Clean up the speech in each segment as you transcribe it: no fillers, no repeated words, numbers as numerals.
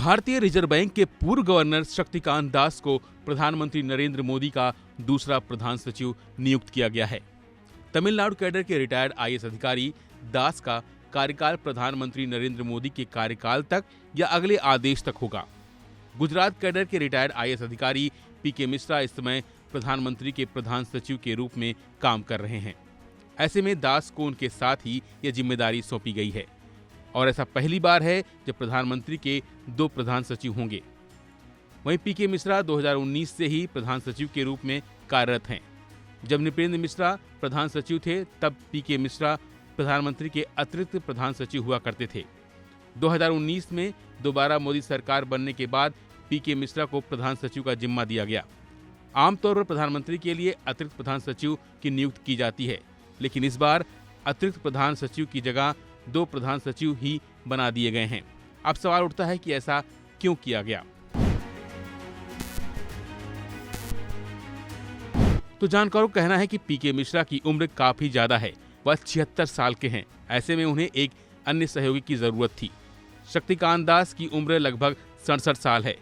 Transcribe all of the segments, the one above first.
भारतीय reserve bank के पूर्व गवर्नर शक्तिकांत दास को प्रधानमंत्री नरेंद्र मोदी का दूसरा प्रधान सचिव नियुक्त किया गया है। तमिलनाडु कैडर के रिटायर्ड आईएएस अधिकारी दास का कार्यकाल प्रधानमंत्री नरेंद्र मोदी के कार्यकाल तक या अगले आदेश तक होगा। गुजरात कैडर के रिटायर्ड आईएएस अधिकारी पीके मिश्रा इस समय प्रधानमंत्री के प्रधान सचिव के रूप में काम कर रहे हैं। ऐसे में दास को उनके साथ ही यह जिम्मेदारी सौंपी गई है और ऐसा पहली बार है जब प्रधानमंत्री के 2 प्रधान सचिव होंगे। वहीं पीके मिश्रा 2019 से ही प्रधान सचिव के रूप में कार्यरत हैं। जब नृपेंद्र मिश्रा प्रधान सचिव थे तब पीके मिश्रा प्रधानमंत्री के अतिरिक्त प्रधान सचिव हुआ करते थे। 2019 में दोबारा मोदी सरकार बनने के बाद पीके मिश्रा को प्रधान सचिव का जिम्मा दिया गया। आमतौर पर प्रधानमंत्री के लिए अतिरिक्त प्रधान सचिव की नियुक्ति की जाती है, लेकिन इस बार अतिरिक्त प्रधान सचिव की जगह 2 प्रधान सचिव ही बना दिए गए हैं। अब सवाल उठता है कि ऐसा क्यों किया गया। तो जानकारों का कहना है कि पीके मिश्रा की उम्र काफी ज्यादा है, वह 76 साल के हैं। ऐसे में उन्हें एक अन्य सहयोगी की जरूरत थी। शक्तिकांत दास की उम्र लगभग 67 साल है।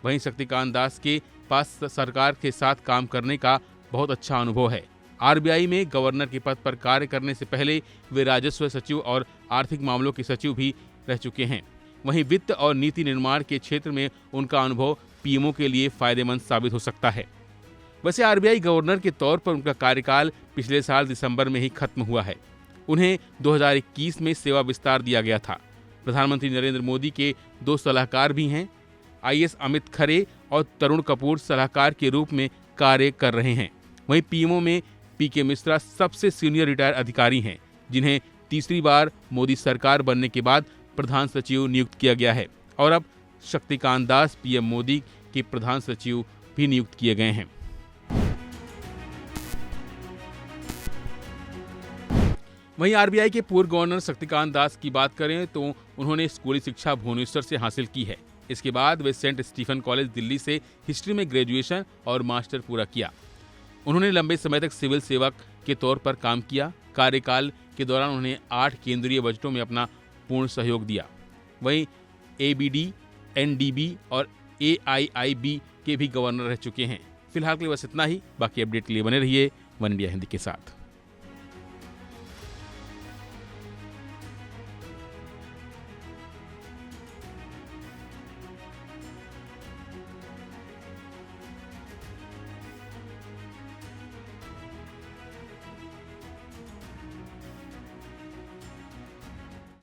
वहीं शक्तिकांत दास के पास सरकार के साथ काम करने का बहुत अच्छा अनुभव है। आरबीआई में गवर्नर के पद पर कार्य करने से पहले वे राजस्व सचिव और आर्थिक मामलों के सचिव भी रह चुके हैं। वहीं वित्त और नीति निर्माण के क्षेत्र में उनका अनुभव पीएमओ के लिए फायदेमंद साबित हो सकता है। वैसे आरबीआई गवर्नर के तौर पर उनका कार्यकाल पिछले साल दिसंबर में ही खत्म हुआ है। उन्हें 2021 में सेवा विस्तार दिया गया था। प्रधानमंत्री नरेंद्र मोदी के 2 सलाहकार भी हैं। आईएएस अमित खरे और तरुण कपूर सलाहकार के रूप में कार्य कर रहे हैं। वहीं पीएमओ में पीके मिश्रा सबसे सीनियर रिटायर्ड अधिकारी हैं, जिन्हें तीसरी बार मोदी सरकार बनने के बाद प्रधान सचिव नियुक्त किया गया है और अब शक्तिकांत दास पीएम मोदी के प्रधान सचिव भी नियुक्त किए गए हैं। वहीं आरबीआई के पूर्व गवर्नर शक्तिकांत दास की बात करें तो उन्होंने स्कूली शिक्षा भुवनेश्वर से हासिल की है। इसके बाद वे सेंट स्टीफन कॉलेज दिल्ली से हिस्ट्री में ग्रेजुएशन और मास्टर पूरा किया। उन्होंने लंबे समय तक सिविल सेवक के तौर पर काम किया। कार्यकाल के दौरान उन्हें 8 केंद्रीय बजटों में अपना पूर्ण सहयोग दिया। वहीं एबीडी, एनडीबी और एआईआईबी के भी गवर्नर रह चुके हैं। फिलहाल के लिए बस इतना ही। बाकी अपडेट के लिए बने रहिए वन इंडिया हिंदी के साथ।